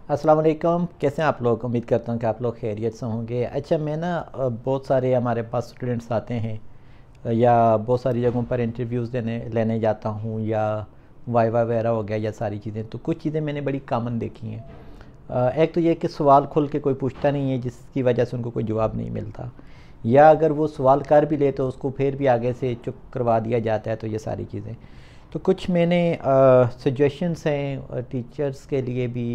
अस्सलाम वालेकुम। कैसे हैं आप लोग? उम्मीद करता हूँ कि आप लोग खैरियत से होंगे। अच्छा, मैं ना बहुत सारे हमारे पास स्टूडेंट्स आते हैं या बहुत सारी जगहों पर इंटरव्यूज़ देने लेने जाता हूँ या वाइवा वगैरह हो गया या सारी चीज़ें। तो कुछ चीज़ें मैंने बड़ी कॉमन देखी हैं। एक तो ये कि सवाल खुल के कोई पूछता नहीं है, जिसकी वजह से उनको कोई जवाब नहीं मिलता, या अगर वो सवाल कर भी ले तो उसको फिर भी आगे से चुप करवा दिया जाता है। तो ये सारी चीज़ें, तो कुछ मैंने सजेशंस हैं टीचर्स के लिए भी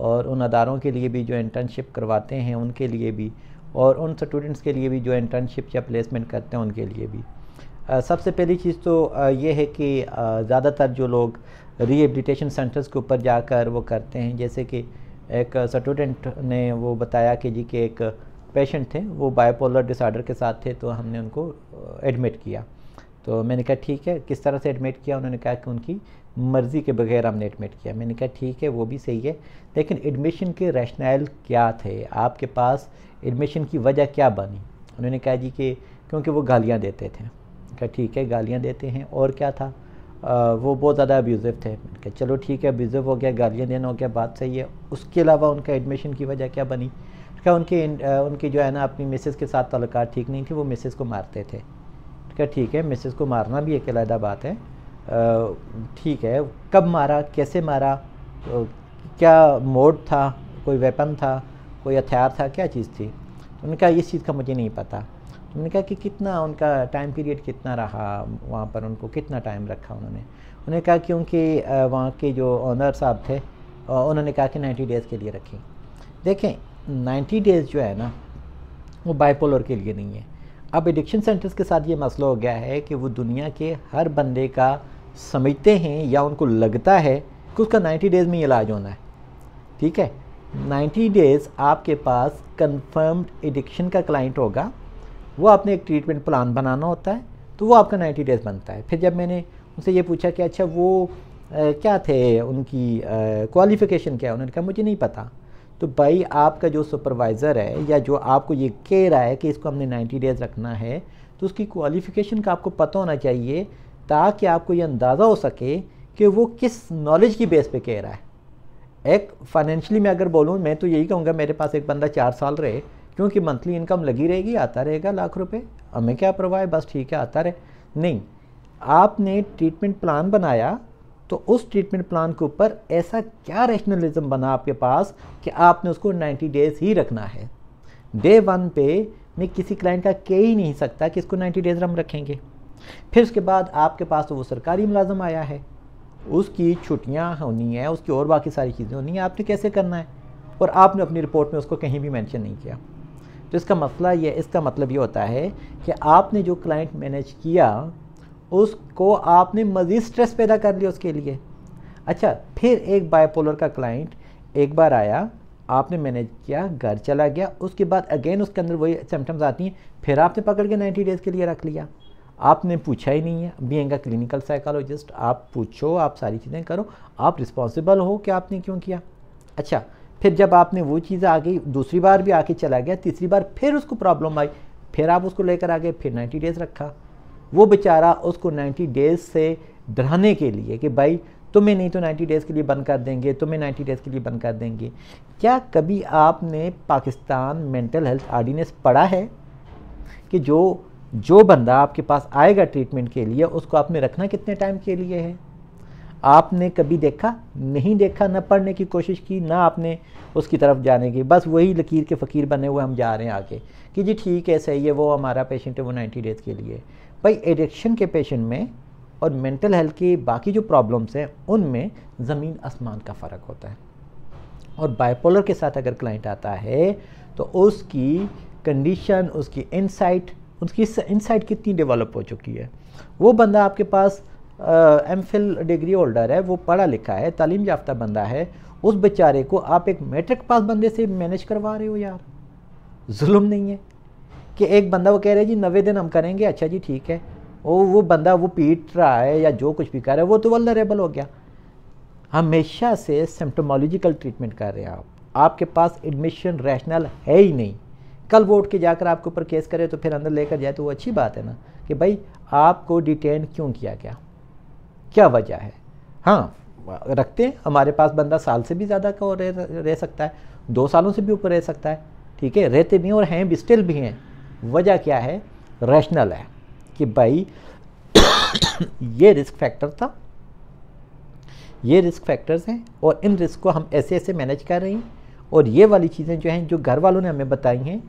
और उन अदारों के लिए भी जो इंटर्नशिप करवाते हैं उनके लिए भी, और उन स्टूडेंट्स के लिए भी जो इंटर्नशिप या प्लेसमेंट करते हैं उनके लिए भी। सबसे पहली चीज़ तो ये है कि ज़्यादातर जो लोग रिहेबिलिटेशन सेंटर्स के ऊपर जाकर वो करते हैं, जैसे कि एक स्टूडेंट ने वो बताया कि जी के एक पेशेंट थे, वो बाइपोलर डिसऑर्डर के साथ थे, तो हमने उनको एडमिट किया। तो मैंने कहा ठीक है, किस तरह से एडमिट किया? उन्होंने कहा कि उनकी मर्ज़ी के बगैर हमने एडमिट किया। मैंने कहा ठीक है, वो भी सही है, लेकिन एडमिशन के रैशनल क्या थे? आपके पास एडमिशन की वजह क्या बनी? उन्होंने कहा जी कि क्योंकि वो गालियाँ देते थे। कहा ठीक है, गालियाँ देते हैं, और क्या था? वो बहुत ज़्यादा अब्यूज़िव थे। मैंने कहा चलो ठीक है, अब्यूज़िव हो गया, गालियाँ देना हो गया, बात सही है। उसके अलावा उनका एडमिशन की वजह क्या बनी? क्या उनकी जो है ना अपनी मिसेज़ के साथ ताल्लुकात ठीक नहीं थी, वो मिसेज़ को मारते थे। क्या ठीक है, मिसेज़ को मारना भी एक अलग बात है। ठीक है, कब मारा, कैसे मारा, क्या मोड था, कोई वेपन था, कोई हथियार था, क्या चीज़ थी? तो उन्होंने कहा इस चीज़ का मुझे नहीं पता। तो उन्होंने कहा कि कितना उनका टाइम पीरियड कितना रहा वहाँ पर, उनको कितना टाइम रखा उन्होंने कहा क्योंकि वहाँ के जो ऑनर साहब थे उन्होंने कहा कि 90 डेज़ के लिए रखी। देखें, 90 डेज़ जो है ना वो बाइपोलर के लिए नहीं है। अब एडिक्शन सेंटर्स के साथ ये मसला हो गया है कि वो दुनिया के हर बंदे का समझते हैं या उनको लगता है कि उसका 90 डेज़ में इलाज होना है। ठीक है, 90 डेज़ आपके पास कंफर्म्ड एडिक्शन का क्लाइंट होगा, वो आपने एक ट्रीटमेंट प्लान बनाना होता है, तो वो आपका 90 डेज़ बनता है। फिर जब मैंने उनसे ये पूछा कि अच्छा वो क्या थे, उनकी क्वालिफ़िकेशन क्या है, उन्होंने कहा मुझे नहीं पता। तो भाई, आपका जो सुपरवाइज़र है या जो आपको ये कह रहा है कि इसको हमने 90 डेज़ रखना है, तो उसकी क्वालिफ़िकेशन का आपको पता होना चाहिए, ताकि आपको ये अंदाज़ा हो सके कि वो किस नॉलेज की बेस पे कह रहा है। एक फाइनेंशियली मैं अगर बोलूँ, मैं तो यही कहूँगा मेरे पास एक बंदा 4 साल रहे, क्योंकि मंथली इनकम लगी रहेगी, आता रहेगा लाख रुपए, हमें क्या परवाह है, बस ठीक है आता रहे। नहीं, आपने ट्रीटमेंट प्लान बनाया, तो उस ट्रीटमेंट प्लान के ऊपर ऐसा क्या रैशनलिज्म बना आपके पास कि आपने उसको 90 डेज़ ही रखना है। डे 1 पे मैं किसी क्लाइंट का कह ही नहीं सकता कि इसको 90 डेज़ हम रखेंगे। फिर उसके बाद आपके पास तो वो सरकारी मुलाजम आया है, उसकी छुट्टियां होनी है, उसकी और बाकी सारी चीज़ें होनी है, आपने कैसे करना है? और आपने अपनी रिपोर्ट में उसको कहीं भी मेंशन नहीं किया। तो इसका मतलब ये होता है कि आपने जो क्लाइंट मैनेज किया उसको आपने मज़ीद स्ट्रेस पैदा कर लिया उसके लिए। अच्छा, फिर एक बाइपोलर का क्लाइंट एक बार आया, आपने मैनेज किया, घर चला गया, उसके बाद अगेन उसके अंदर वही सिम्टम्स आती हैं, फिर आपने पकड़ के 90 डेज़ के लिए रख लिया। आपने पूछा ही नहीं है। बीइंग अ क्लिनिकल साइकोलॉजिस्ट, आप पूछो, आप सारी चीज़ें करो, आप रिस्पॉन्सिबल हो कि आपने क्यों किया। अच्छा, फिर जब आपने वो चीज़ आ गई, दूसरी बार भी आके चला गया, तीसरी बार फिर उसको प्रॉब्लम आई, फिर आप उसको लेकर आ गए, फिर 90 डेज़ रखा। वो बेचारा उसको 90 डेज़ से डराने के लिए कि भाई तुम्हें नहीं तो 90 डेज़ के लिए बंद कर देंगे, तुम्हें 90 डेज़ के लिए बंद कर देंगे। क्या कभी आपने पाकिस्तान मेंटल हेल्थ ऑर्डिनेंस पढ़ा है कि जो बंदा आपके पास आएगा ट्रीटमेंट के लिए, उसको आपने रखना कितने टाइम के लिए है? आपने कभी देखा? नहीं देखा, ना पढ़ने की कोशिश की, ना आपने उसकी तरफ जाने की, बस वही लकीर के फ़कीर बने हुए हम जा रहे हैं आगे कि जी ठीक है, सही है, वो हमारा पेशेंट है, वो 90 डेज़ के लिए। भाई, एडिक्शन के पेशेंट में और मेंटल हेल्थ की बाकी जो प्रॉब्लम्स हैं उनमें ज़मीन आसमान का फ़र्क होता है। और बाइपोलर के साथ अगर क्लाइंट आता है तो उसकी कंडीशन, उसकी इंसाइट कितनी डेवलप हो चुकी है। वो बंदा आपके पास एमफिल डिग्री होल्डर है, वो पढ़ा लिखा है, तालीम याफ्ता बंदा है, उस बेचारे को आप एक मैट्रिक पास बंदे से मैनेज करवा रहे हो यार। जुल्म नहीं है कि एक बंदा वो कह रहा है जी 90 दिन हम करेंगे, अच्छा जी ठीक है, वो बंदा वो पीट रहा है या जो कुछ भी कर रहा है, वो तो वल्नरेबल हो गया। हमेशा से सिम्प्टोमोलॉजिकल ट्रीटमेंट कर रहे हैं आप, आपके पास एडमिशन रैशनल है ही नहीं। कल वो उठ के जाकर आपके ऊपर केस करे तो फिर अंदर लेकर जाए तो वो अच्छी बात है ना, कि भाई आपको डिटेन क्यों किया गया, क्या वजह है। हाँ, रखते हैं। हमारे पास बंदा साल से भी ज़्यादा का रह सकता है, 2 सालों से भी ऊपर रह सकता है, ठीक है, रहते भी हैं और हैं भी, स्टिल भी हैं। वजह क्या है? रैशनल है कि भाई ये रिस्क फैक्टर था, ये रिस्क फैक्टर्स हैं और इन रिस्क को हम ऐसे ऐसे मैनेज कर रहे हैं, और ये वाली चीज़ें जो हैं जो घर वालों ने हमें बताई हैं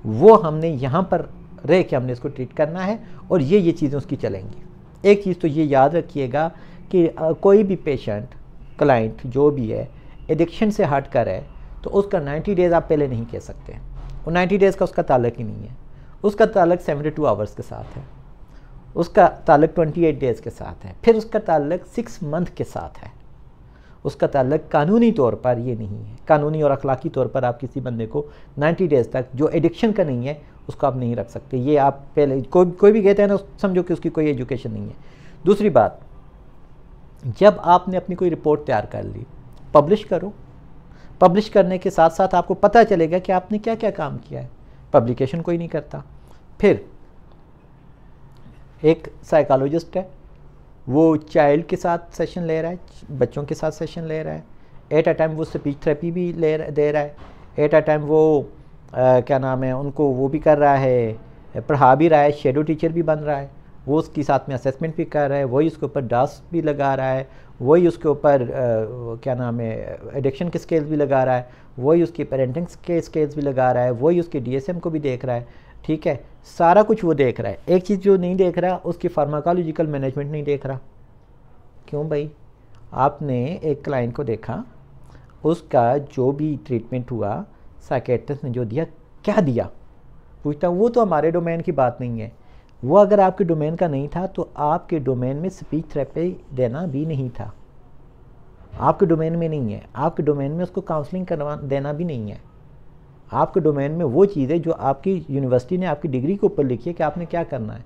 वो हमने यहाँ पर रह के हमने इसको ट्रीट करना है, और ये चीज़ें उसकी चलेंगी। एक चीज़ तो ये याद रखिएगा कि कोई भी पेशेंट, क्लाइंट जो भी है, एडिक्शन से हट कर है तो उसका 90 डेज़ आप पहले नहीं कह सकते। वो 90 डेज़ का उसका ताल्लुक ही नहीं है, उसका ताल्लुक 72 आवर्स के साथ है, उसका ताल्लुक 28 डेज़ के साथ है, फिर उसका ताल्लुक 6 मंथ के साथ है। उसका ताल्लुक कानूनी तौर पर ये नहीं है। कानूनी और अखलाकी तौर पर आप किसी बंदे को 90 डेज़ तक जो एडिक्शन का नहीं है उसको आप नहीं रख सकते। ये आप पहले कोई भी कहते हैं ना, समझो कि उसकी कोई एजुकेशन नहीं है। दूसरी बात, जब आपने अपनी कोई रिपोर्ट तैयार कर ली, पब्लिश करो। पब्लिश करने के साथ साथ आपको पता चलेगा कि आपने क्या क्या काम किया है। पब्लिकेशन कोई नहीं करता। फिर एक साइकोलॉजिस्ट है, वो चाइल्ड के साथ सेशन ले रहा है, बच्चों के साथ सेशन ले रहा है, एट अ टाइम वो स्पीच थेरेपी भी दे रहा है, एट अ टाइम वो क्या नाम है, उनको वो भी कर रहा है, पढ़ा भी रहा है, शेडो टीचर भी बन रहा है, वो उसके साथ में असेसमेंट भी कर रहा है, वही उसके ऊपर डास भी लगा रहा है, वही उसके ऊपर क्या नाम है एडिक्शन के स्केल्स भी लगा रहा है, वही उसकी पेरेंटिंग के स्केल्स भी लगा रहा है, वही उसके DSM को भी देख रहा है, ठीक है, सारा कुछ वो देख रहा है। एक चीज़ जो नहीं देख रहा, उसकी फार्माकोलॉजिकल मैनेजमेंट नहीं देख रहा। क्यों भाई? आपने एक क्लाइंट को देखा, उसका जो भी ट्रीटमेंट हुआ, साइकेट्रिस्ट ने जो दिया, क्या दिया? पूछता वो तो हमारे डोमेन की बात नहीं है। वो अगर आपके डोमेन का नहीं था तो आपके डोमेन में स्पीच थेरेपी देना भी नहीं था। आपके डोमेन में नहीं है, आपके डोमेन में उसको काउंसलिंग देना भी नहीं है। आपके डोमेन में वो चीज़ है जो आपकी यूनिवर्सिटी ने आपकी डिग्री के ऊपर लिखी है कि आपने क्या करना है।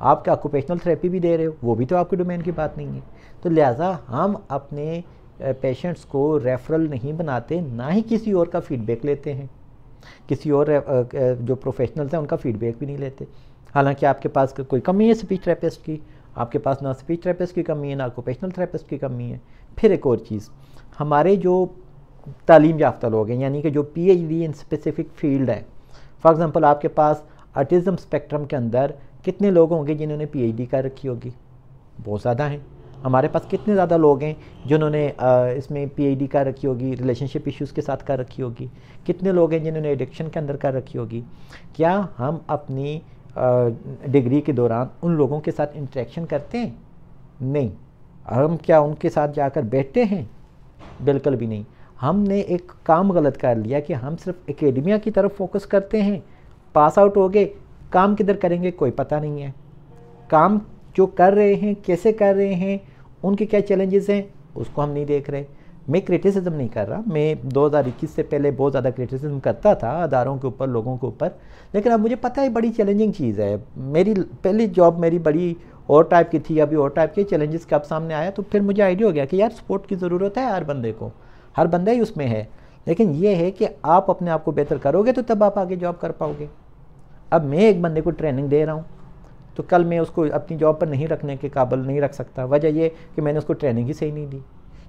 आपका ऑक्यूपेशनल थेरेपी भी दे रहे हो, वो भी तो आपके डोमेन की बात नहीं है। तो लिहाजा हम अपने पेशेंट्स को रेफरल नहीं बनाते, ना ही किसी और का फीडबैक लेते हैं। किसी और जो प्रोफेशनल्स हैं उनका फीडबैक भी नहीं लेते। हालांकि आपके पास कोई कमी है स्पीच थेरेपिस्ट की, आपके पास ना स्पीच थेरेपिस्ट की कमी है, ना ऑक्यूपेशनल थेरेपिस्ट की कमी है। फिर एक और चीज़, हमारे जो तालीम याफ्ता लोग हैं, यानी कि जो PhD इन स्पेसिफिक फील्ड है, फॉर एग्जांपल आपके पास ऑटिज़म स्पेक्ट्रम के अंदर कितने लोग होंगे जिन्होंने PhD कर रखी होगी? बहुत ज़्यादा हैं। हमारे पास कितने ज़्यादा लोग हैं जिन्होंने इसमें PhD कर रखी होगी, रिलेशनशिप इश्यूज़ के साथ कर रखी होगी? कितने लोग हैं जिन्होंने एडिक्शन के अंदर कर रखी होगी? क्या हम अपनी डिग्री के दौरान उन लोगों के साथ इंटरेक्शन करते हैं? नहीं। हम क्या उनके साथ जाकर बैठते हैं? बिल्कुल भी नहीं। हमने एक काम गलत कर लिया कि हम सिर्फ एकेडमिया की तरफ फोकस करते हैं। पास आउट हो गए, काम किधर करेंगे कोई पता नहीं है। काम जो कर रहे हैं, कैसे कर रहे हैं, उनके क्या चैलेंजेस हैं, उसको हम नहीं देख रहे। मैं क्रिटिसिज्म नहीं कर रहा, मैं 2021 से पहले बहुत ज़्यादा क्रिटिसिज्म करता था अदारों के ऊपर, लोगों के ऊपर, लेकिन अब मुझे पता है बड़ी चैलेंजिंग चीज़ है। मेरी पहली जॉब मेरी बड़ी और टाइप की थी, अभी और टाइप के चैलेंजेस कब सामने आया, तो फिर मुझे आइडिया हो गया कि यार सपोर्ट की ज़रूरत है हर बंदे को, हर बंदा ही उसमें है। लेकिन ये है कि आप अपने आप को बेहतर करोगे तो तब आप आगे जॉब कर पाओगे। अब मैं एक बंदे को ट्रेनिंग दे रहा हूँ तो कल मैं उसको अपनी जॉब पर नहीं रखने के काबिल नहीं रख सकता। वजह ये कि मैंने उसको ट्रेनिंग ही सही नहीं दी।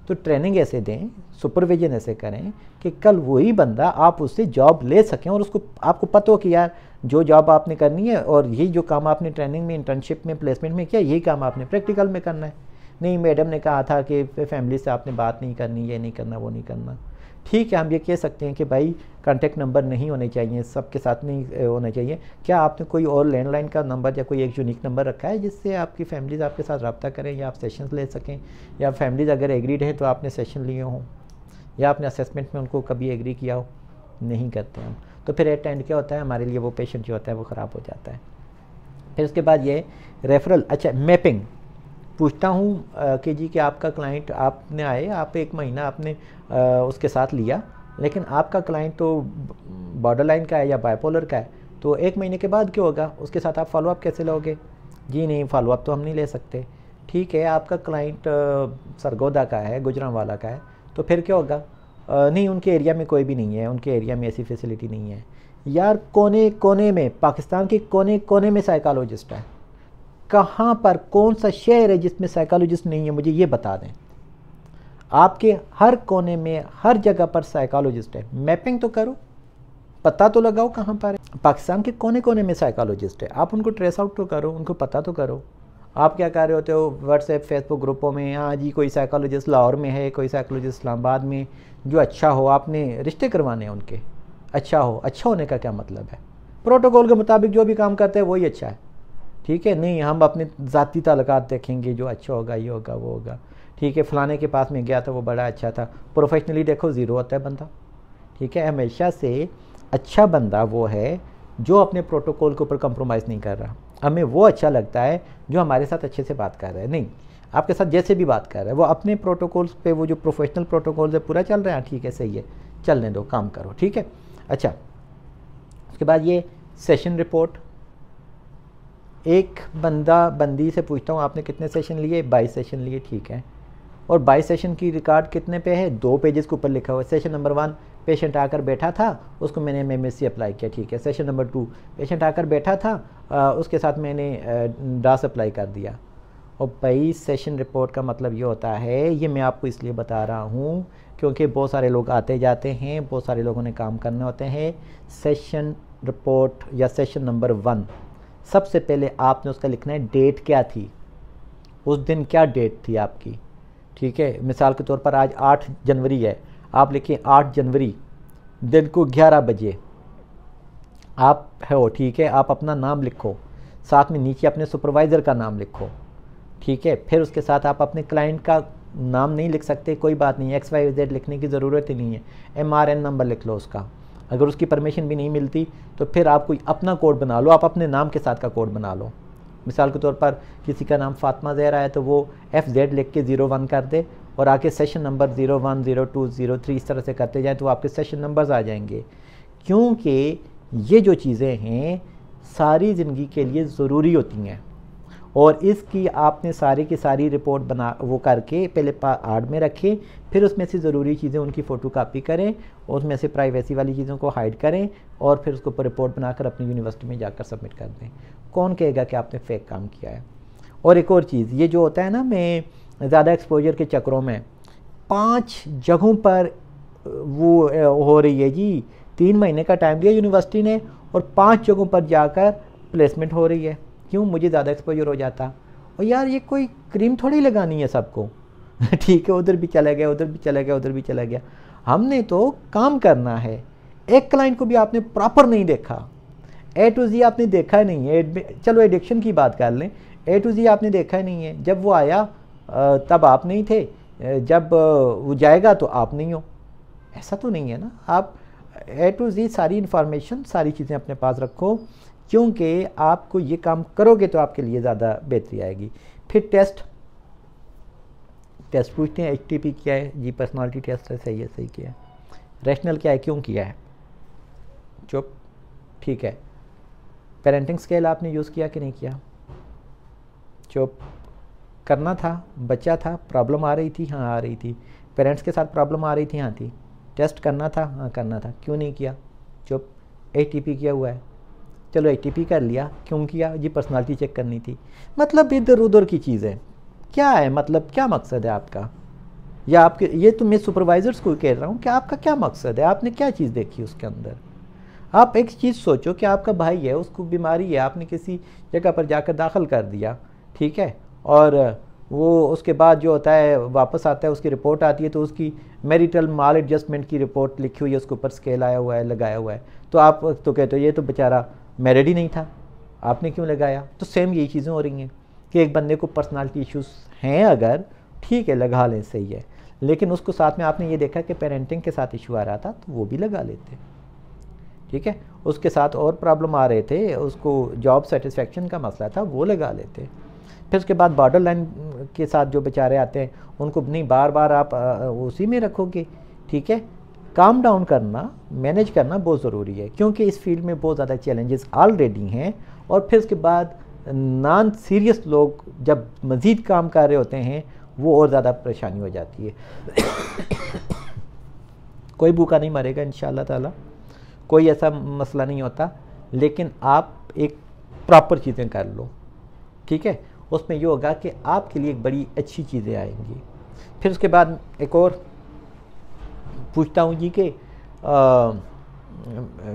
तो ट्रेनिंग ऐसे दें, सुपरविजन ऐसे करें कि कल वही बंदा आप उससे जॉब ले सकें और उसको आपको पता हो कि यार जो जॉब आपने करनी है और यही जो काम आपने ट्रेनिंग में, इंटर्नशिप में, प्लेसमेंट में किया, यही काम आपने प्रैक्टिकल में करना है। नहीं मैडम ने कहा था कि फैमिली से आपने बात नहीं करनी, ये नहीं करना, वो नहीं करना। ठीक है, हम ये कह सकते हैं कि भाई कॉन्टैक्ट नंबर नहीं होने चाहिए, सबके साथ नहीं होने चाहिए। क्या आपने कोई और लैंडलाइन का नंबर या कोई एक यूनिक नंबर रखा है जिससे आपकी फैमिलीज़ आपके साथ रब्ता करें या आप सेशंस ले सकें, या फैमिलीज़ अगर एग्रीड हैं तो आपने सेशन लिए हों, या आपने असेसमेंट में उनको कभी एग्री किया हो? नहीं करते हम। तो फिर एट एंड क्या होता है, हमारे लिए वो पेशेंट जो होता है वो ख़राब हो जाता है। फिर उसके बाद ये रेफरल, अच्छा मैपिंग पूछता हूँ कि जी कि आपका क्लाइंट, आपने आए, आप एक महीना आपने उसके साथ लिया, लेकिन आपका क्लाइंट तो बॉर्डर लाइन का है या बाइपोलर का है, तो एक महीने के बाद क्या होगा? उसके साथ आप फॉलोअप कैसे लोगे? जी नहीं, फॉलोअप तो हम नहीं ले सकते। ठीक है, आपका क्लाइंट सरगोदा का है, गुजरांवाला का है, तो फिर क्या होगा? नहीं, उनके एरिया में कोई भी नहीं है, उनके एरिया में ऐसी फैसिलिटी नहीं है। यार कोने कोने में, पाकिस्तान के कोने कोने में साइकोलॉजिस्ट है। कहाँ पर, कौन सा शहर है जिसमें साइकोलॉजिस्ट नहीं है? मुझे ये बता दें। आपके हर कोने में हर जगह पर साइकोलॉजिस्ट है। मैपिंग तो करो, पता तो लगाओ कहाँ पर है। पाकिस्तान के कोने कोने में साइकोलॉजिस्ट है, आप उनको ट्रेस आउट तो करो, उनको पता तो करो। आप क्या कर रहे होते हो व्हाट्सएप फेसबुक ग्रुपों में, हाँ जी कोई साइकोलॉजिस्ट लाहौर में है, कोई साइकोलॉजिस्ट इस्लामाबाद में, जो अच्छा हो, आपने रिश्ते करवाने हैं उनके। अच्छा हो, अच्छा होने का क्या मतलब है? प्रोटोकॉल के मुताबिक जो भी काम करते हैं वही अच्छा है, ठीक है। नहीं हम अपने ज़ाती ताल्लुकात देखेंगे, जो अच्छा होगा ये होगा वो होगा, ठीक है। फ़लाने के पास में गया था वो बड़ा अच्छा था, प्रोफेशनली देखो ज़ीरो होता है बंदा, ठीक है। हमेशा से अच्छा बंदा वो है जो अपने प्रोटोकॉल के ऊपर कंप्रोमाइज़ नहीं कर रहा। हमें वो अच्छा लगता है जो हमारे साथ अच्छे से बात कर रहा है, नहीं आपके साथ जैसे भी बात कर रहा है वो अपने प्रोटोकॉल्स पे, वो जो प्रोफेशनल प्रोटोकॉल्स है पूरा चल रहा है, ठीक है सही है, चलने दो, काम करो, ठीक है। अच्छा, उसके बाद ये सेशन रिपोर्ट, एक बंदा बंदी से पूछता हूँ आपने कितने सेशन लिए, 22 सेशन लिए, ठीक है। और 22 सेशन की रिकॉर्ड कितने पे है, 2 पेजेस के ऊपर लिखा हुआ है। सेशन नंबर 1 पेशेंट आकर बैठा था, उसको मैंने MMSc अप्लाई किया, ठीक है। सेशन नंबर 2 पेशेंट आकर बैठा था, उसके साथ मैंने डास अप्लाई कर दिया। और 22 सेशन रिपोर्ट का मतलब ये होता है, ये मैं आपको इसलिए बता रहा हूँ क्योंकि बहुत सारे लोग आते जाते हैं, बहुत सारे लोगों ने काम करने होते हैं। सेशन रिपोर्ट या सेशन नंबर 1, सबसे पहले आपने उसका लिखना है डेट क्या थी, उस दिन क्या डेट थी आपकी, ठीक है। मिसाल के तौर पर आज 8 जनवरी है, आप लिखिए 8 जनवरी दिन को 11 बजे आप हो, ठीक है। आप अपना नाम लिखो, साथ में नीचे अपने सुपरवाइज़र का नाम लिखो, ठीक है। फिर उसके साथ आप अपने क्लाइंट का नाम नहीं लिख सकते, कोई बात नहीं, XYZ लिखने की ज़रूरत ही नहीं है, MRN नंबर लिख लो उसका। अगर उसकी परमिशन भी नहीं मिलती तो फिर आप कोई अपना कोड बना लो, आप अपने नाम के साथ का कोड बना लो। मिसाल के तौर पर किसी का नाम फातिमा ज़हरा है तो वो FZ लिख के 01 कर दे और आके सेशन नंबर 01, 02, 03 इस तरह से करते जाएँ तो आपके सेशन नंबर्स आ जाएंगे। क्योंकि ये जो चीज़ें हैं सारी ज़िंदगी के लिए ज़रूरी होती हैं और इसकी आपने सारी की सारी रिपोर्ट बना वो करके पहले आर्ड में रखें, फिर उसमें से ज़रूरी चीज़ें उनकी फ़ोटो कापी करें और उसमें से प्राइवेसी वाली चीज़ों को हाइड करें और फिर उसके ऊपर रिपोर्ट बनाकर अपनी यूनिवर्सिटी में जाकर सबमिट कर दें। कौन कहेगा कि आपने फेक काम किया है? और एक और चीज़, ये जो होता है ना, मैं ज़्यादा एक्सपोजर के चक्रों में 5 जगहों पर वो हो रही है जी, 3 महीने का टाइम दिया यूनिवर्सिटी ने और 5 जगहों पर जाकर प्लेसमेंट हो रही है। क्यों? मुझे ज़्यादा एक्सपोजर हो जाता। और यार ये कोई क्रीम थोड़ी लगानी है सबको ठीक है, उधर भी चला गया, उधर भी चला गया, उधर भी चला गया। हमने तो काम करना है। एक क्लाइंट को भी आपने प्रॉपर नहीं देखा, A to Z आपने देखा ही नहीं है। चलो एडिक्शन की बात कर लें, A to Z आपने देखा ही नहीं है। जब वो आया तब आप नहीं थे, जब वो जाएगा तो आप नहीं हो, ऐसा तो नहीं है ना। आप A to Z सारी इंफॉर्मेशन, सारी चीज़ें अपने पास रखो, क्योंकि आपको ये काम करोगे तो आपके लिए ज़्यादा बेहतरी आएगी। फिर टेस्ट पूछते हैं, HTP क्या है जी, पर्सनालिटी टेस्ट है, सही है, सही किया है। रैशनल क्या है, क्यों किया है, चुप, ठीक है। पेरेंटिंग स्केल आपने यूज़ किया कि नहीं किया, चुप। करना था, बच्चा था, प्रॉब्लम आ रही थी, हाँ आ रही थी। पेरेंट्स के साथ प्रॉब्लम आ रही थी, हाँ थी। टेस्ट करना था, हाँ करना था, क्यों नहीं किया, चुप। HTP किया हुआ है, चलो HTP कर लिया, क्यों किया जी, पर्सनालिटी चेक करनी थी। मतलब इधर उधर की चीज़ें क्या है, मतलब क्या मकसद है आपका, या आपके, ये तो मैं सुपरवाइज़र्स को कह रहा हूँ कि आपका क्या मकसद है, आपने क्या चीज़ देखी उसके अंदर। आप एक चीज़ सोचो कि आपका भाई है, उसको बीमारी है, आपने किसी जगह पर जाकर दाखिल कर दिया, ठीक है, और वो उसके बाद जो होता है वापस आता है, उसकी रिपोर्ट आती है तो उसकी मैरिटल माल एडजस्टमेंट की रिपोर्ट लिखी हुई है, उसके ऊपर स्केल आया हुआ है, लगाया हुआ है, तो आप तो कहते हो ये तो बेचारा मैरिड ही नहीं था, आपने क्यों लगाया। तो सेम यही चीज़ें हो रही हैं कि एक बंदे को पर्सनालिटी इश्यूज़ हैं, अगर ठीक है लगा लें, सही है, लेकिन उसको साथ में आपने ये देखा कि पेरेंटिंग के साथ इशू आ रहा था तो वो भी लगा लेते, ठीक है। उसके साथ और प्रॉब्लम आ रहे थे, उसको जॉब सेटिस्फेक्शन का मसला था, वो लगा लेते। फिर उसके बाद बॉर्डर लाइन के साथ जो बेचारे आते हैं उनको नहीं बार बार आप उसी में रखोगे, ठीक है। काम डाउन करना, मैनेज करना बहुत ज़रूरी है, क्योंकि इस फील्ड में बहुत ज़्यादा चैलेंजेस ऑलरेडी हैं। और फिर उसके बाद नॉन सीरियस लोग जब मज़ीद काम कर रहे होते हैं वो और ज़्यादा परेशानी हो जाती है कोई भूखा नहीं मरेगा इंशाअल्लाह ताला, कोई ऐसा मसला नहीं होता, लेकिन आप एक प्रॉपर चीज़ें कर लो, ठीक है। उसमें ये होगा कि आपके लिए एक बड़ी अच्छी चीज़ें आएंगी। फिर उसके बाद एक और पूछता हूँ जी कि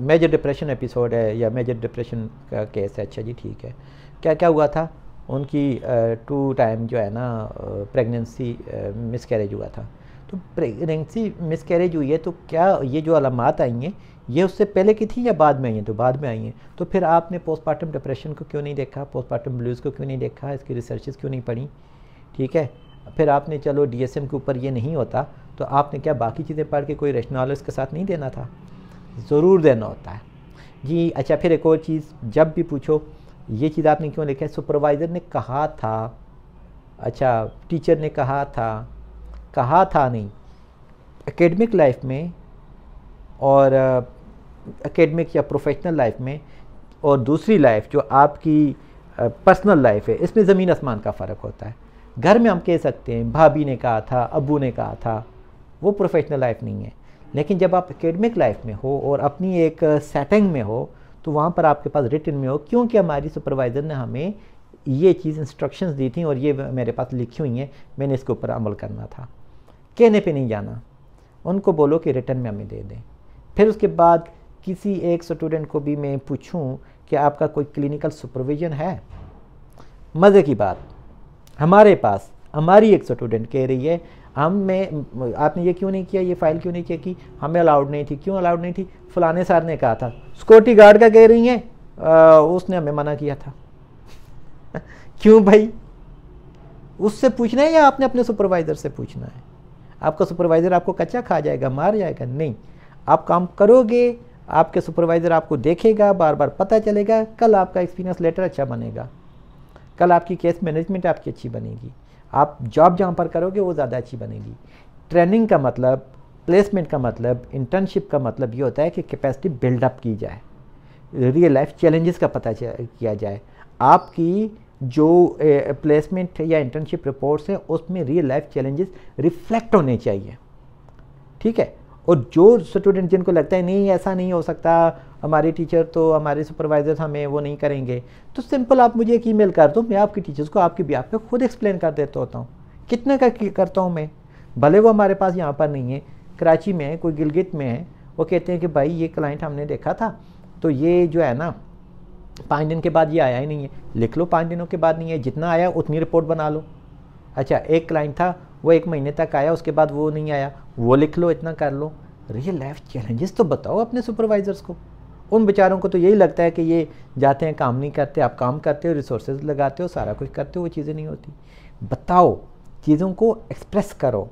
मेजर डिप्रेशन एपिसोड है या मेजर डिप्रेशन का केस है, अच्छा जी ठीक है, क्या क्या हुआ था? उनकी 2 टाइम जो है ना प्रेगनेंसी मिसकैरेज हुआ था। तो प्रेगनेंसी मिसकैरेज हुई है तो क्या ये जो अलामात आई हैं ये उससे पहले की थी या बाद में आई हैं? तो बाद में आई हैं। तो फिर आपने पोस्टमार्टम डिप्रेशन को क्यों नहीं देखा, पोस्टमार्टम ब्लूज़ को क्यों नहीं देखा, इसकी रिसर्चेस क्यों नहीं पढ़ी? ठीक है, फिर आपने चलो DSM के ऊपर ये नहीं होता तो आपने क्या बाकी चीज़ें पढ़ के कोई रैशनल इसके साथ नहीं देना था? ज़रूर देना होता है जी। अच्छा, फिर एक और चीज़, जब भी पूछो ये चीज़ आपने क्यों लिखा है, सुपरवाइज़र ने कहा था, अच्छा टीचर ने कहा था नहीं। एकेडमिक लाइफ में और एकेडमिक या प्रोफेशनल लाइफ में और दूसरी लाइफ जो आपकी पर्सनल लाइफ है, इसमें ज़मीन आसमान का फ़र्क होता है। घर में हम कह सकते हैं भाभी ने कहा था, अब्बू ने कहा था, वो प्रोफेशनल लाइफ नहीं है। लेकिन जब आप एकेडमिक लाइफ में हो और अपनी एक सेटिंग में हो तो वहाँ पर आपके पास रिटन में हो, क्योंकि हमारी सुपरवाइज़र ने हमें ये चीज़ इंस्ट्रक्शंस दी थी और ये मेरे पास लिखी हुई हैं, मैंने इसके ऊपर अमल करना था। कहने पे नहीं जाना, उनको बोलो कि रिटर्न में हमें दे दें। फिर उसके बाद किसी एक स्टूडेंट को भी मैं पूछूं कि आपका कोई क्लिनिकल सुपरविज़न है। मज़े की बात, हमारे पास हमारी एक स्टूडेंट कह रही है आपने ये क्यों नहीं किया, ये फ़ाइल क्यों नहीं किया कि हमें अलाउड नहीं थी। क्यों अलाउड नहीं थी? फलाने सर ने कहा था। सिक्योरिटी गार्ड का कह रही हैं उसने हमें मना किया था। क्यों भाई? उससे पूछना है या आपने अपने सुपरवाइज़र से पूछना है? आपका सुपरवाइज़र आपको कच्चा खा जाएगा, मार जाएगा? नहीं, आप काम करोगे, आपके सुपरवाइज़र आपको देखेगा, बार बार पता चलेगा, कल आपका एक्सपीरियंस लेटर अच्छा बनेगा, कल आपकी केस मैनेजमेंट आपकी अच्छी बनेगी, आप जॉब जहाँ पर करोगे वो ज़्यादा अच्छी बनेगी। ट्रेनिंग का मतलब, प्लेसमेंट का मतलब, इंटर्नशिप का मतलब ये होता है कि कैपेसिटी बिल्डअप की जाए, रियल लाइफ चैलेंजेस का पता किया जाए। आपकी जो प्लेसमेंट या इंटर्नशिप रिपोर्ट्स हैं उसमें रियल लाइफ चैलेंजेस रिफ्लेक्ट होने चाहिए, ठीक है। और जो स्टूडेंट जिनको लगता है नहीं ऐसा नहीं हो सकता, हमारे टीचर तो हमारे सुपरवाइजर हमें वो नहीं करेंगे, तो सिंपल आप मुझे एक ईमेल कर दो, मैं आपकी टीचर्स को आपकी बिहाफ पे खुद एक्सप्लेन कर देता होता हूँ। कितने का करता हूँ मैं, भले वो हमारे पास यहाँ पर नहीं है, कराची में है, कोई गिलगित में है, वो कहते हैं कि भाई ये क्लाइंट हमने देखा था तो ये जो है ना 5 दिन के बाद ये आया ही नहीं है। लिख लो 5 दिनों के बाद नहीं है, जितना आया उतनी रिपोर्ट बना लो। अच्छा, एक क्लाइंट था वो 1 महीने तक आया, उसके बाद वो नहीं आया, वो लिख लो, इतना कर लो। रियल लाइफ चैलेंजेस तो बताओ अपने सुपरवाइजर्स को। उन बेचारों को तो यही लगता है कि ये जाते हैं काम नहीं करते, आप काम करते हो, रिसोर्सेज लगाते हो, सारा कुछ करते हो, वो चीज़ें नहीं होती। बताओ, चीज़ों को एक्सप्रेस करो,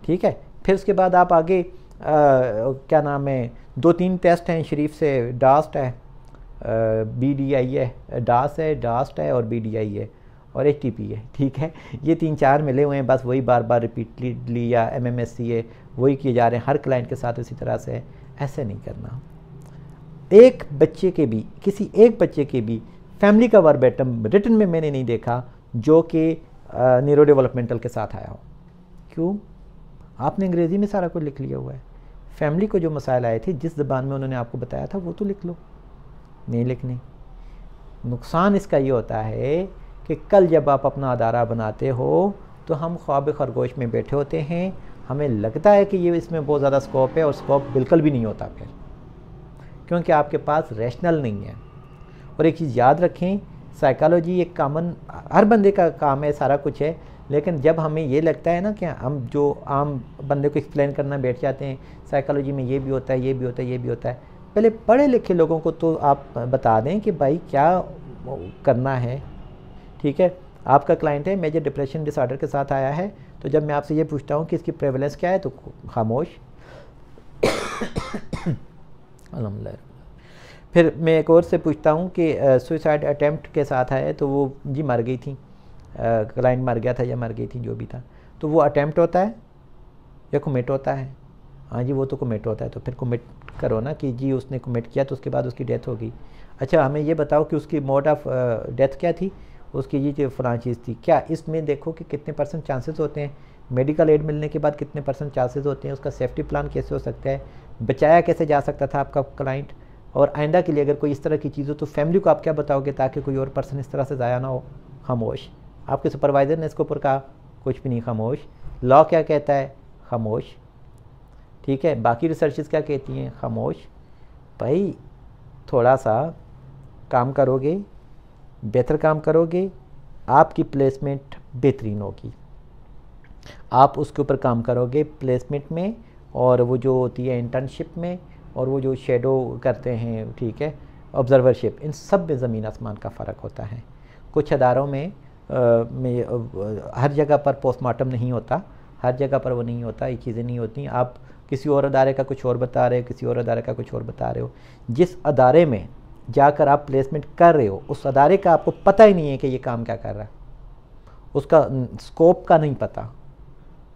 ठीक है। फिर उसके बाद आप आगे क्या नाम है, 2-3 टेस्ट हैं शरीफ से, डास्ट है, BDI है, डास्ट है और BDI है और HTP है, ठीक है। ये 3-4 मिले हुए हैं, बस वही बार बार रिपीटली या MMSC है, वही किए जा रहे हैं हर क्लाइंट के साथ इसी तरह से। ऐसे नहीं करना। एक बच्चे के भी, किसी एक बच्चे के भी फैमिली का वर्बेटम रिटन में मैंने नहीं देखा जो कि न्यूरो डेवलपमेंटल के साथ आया हो। क्यों? आपने अंग्रेज़ी में सारा कुछ लिख लिया हुआ है। फैमिली को जो मसाइल आए थे, जिस ज़बान में उन्होंने आपको बताया था, वो तो लिख लो। नहीं लिखनी। नुकसान इसका ये होता है कि कल जब आप अपना अदारा बनाते हो तो हम ख्वाब खरगोश में बैठे होते हैं, हमें लगता है कि ये इसमें बहुत ज़्यादा स्कोप है और स्कोप बिल्कुल भी नहीं होता फिर, क्योंकि आपके पास रैशनल नहीं है। और एक चीज़ याद रखें, साइकोलॉजी एक कॉमन हर बंदे का काम है, सारा कुछ है, लेकिन जब हमें ये लगता है ना कि हम जो आम बंदे को एक्सप्लेन करना बैठ जाते हैं, साइकोलॉजी में ये भी होता है, ये भी होता है, ये भी होता है, पहले पढ़े लिखे लोगों को तो आप बता दें कि भाई क्या करना है, ठीक है। आपका क्लाइंट है, मेजर डिप्रेशन डिसऑर्डर के साथ आया है, तो जब मैं आपसे ये पूछता हूँ कि इसकी प्रेवलेंस क्या है तो खामोश। अल्हम्दुलिल्लाह। फिर मैं एक और से पूछता हूँ कि सुसाइड अटैम्प्ट के साथ आया है तो वो जी मर गई थी, क्लाइंट मर गया था या मर गई थी, जो भी था, तो वो अटैम्प्ट होता है या कमिट होता है? हाँ जी, वो तो कमिट होता है। तो फिर कमिट करो ना कि जी उसने कमिट किया तो उसके बाद उसकी डेथ होगी। अच्छा, हमें ये बताओ कि उसकी मोड ऑफ डेथ क्या थी, उसकी ये फलां चीज़ थी क्या। इसमें देखो कि कितने % चांसेस होते हैं, मेडिकल एड मिलने के बाद कितने % चांसेस होते हैं, उसका सेफ्टी प्लान कैसे हो सकता है, बचाया कैसे जा सकता था आपका क्लाइंट, और आइंदा के लिए अगर कोई इस तरह की चीज़ हो तो फैमिली को आप क्या बताओगे ताकि कोई और पर्सन इस तरह से ज़ाया ना हो। खामोश। आपके सुपरवाइज़र ने इसके ऊपर कहा कुछ भी नहीं, खामोश। लॉ क्या कहता है? खामोश। ठीक है, बाकी रिसर्चेस क्या कहती हैं? खामोश। भाई थोड़ा सा काम करोगे, बेहतर काम करोगे, आपकी प्लेसमेंट बेहतरीन होगी। आप उसके ऊपर काम करोगे प्लेसमेंट में, और वो जो होती है इंटर्नशिप में, और वो जो शेडो करते हैं, ठीक है, ऑब्जर्वरशिप, इन सब में ज़मीन आसमान का फ़र्क होता है। कुछ अदारों में हर जगह पर पोस्टमार्टम नहीं होता, हर जगह पर वो नहीं होता, ये चीज़ें नहीं होती। आप किसी और अदारे का कुछ और बता रहे हो, किसी और अदारे का कुछ और बता रहे हो। जिस अदारे में जाकर आप प्लेसमेंट कर रहे हो, उस अदारे का आपको पता ही नहीं है कि ये काम क्या कर रहा है, उसका स्कोप का नहीं पता,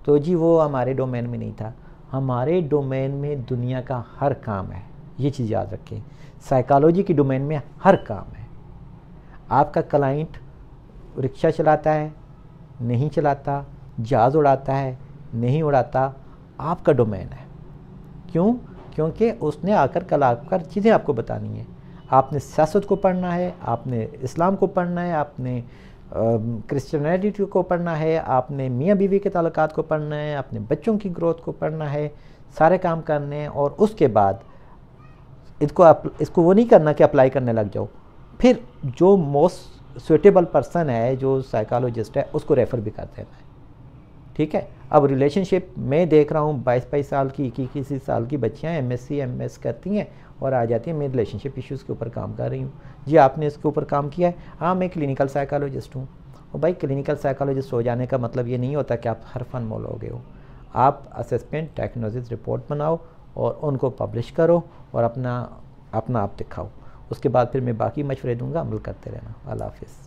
तो जी वो हमारे डोमेन में नहीं था। हमारे डोमेन में दुनिया का हर काम है, ये चीज़ याद रखें। साइकोलॉजी की डोमेन में हर काम है। आपका क्लाइंट रिक्शा चलाता है, नहीं चलाता, जहाज़ उड़ाता है, नहीं उड़ाता, आपका डोमेन है। क्यों? क्योंकि उसने आकर कल आकर चीज़ें आपको बतानी है। आपने सियासत को पढ़ना है, आपने इस्लाम को पढ़ना है, आपने क्रिश्चियनिटी को पढ़ना है, आपने मियाँ बीवी के ताल्लुकात को पढ़ना है, आपने बच्चों की ग्रोथ को पढ़ना है, सारे काम करने हैं। और उसके बाद इसको वो नहीं करना कि अप्लाई करने लग जाओ, फिर जो मोस्ट सुटेबल पर्सन है, जो साइकोलॉजिस्ट है, उसको रेफ़र भी कर देना है। ठीक है। अब रिलेशनशिप में देख रहा हूँ 22-22 साल की, 21 साल की बच्चियाँ MSc MS करती हैं और आ जाती हैं, मैं रिलेशनशिप इश्यूज़ के ऊपर काम कर रही हूँ। जी आपने इसके ऊपर काम किया है? हाँ, मैं क्लिनिकल साइकोलॉजिस्ट हूँ। और भाई क्लिनिकल साइकोलॉजिस्ट हो जाने का मतलब ये नहीं होता कि आप हर फन मोल हो गए हो। आप असेसमेंट डायग्नोसिस रिपोर्ट बनाओ और उनको पब्लिश करो और अपना आप दिखाओ। उसके बाद फिर मैं बाकी मशवरे दूंगा, अमल करते रहना। अल्लाह हाफ़िज़।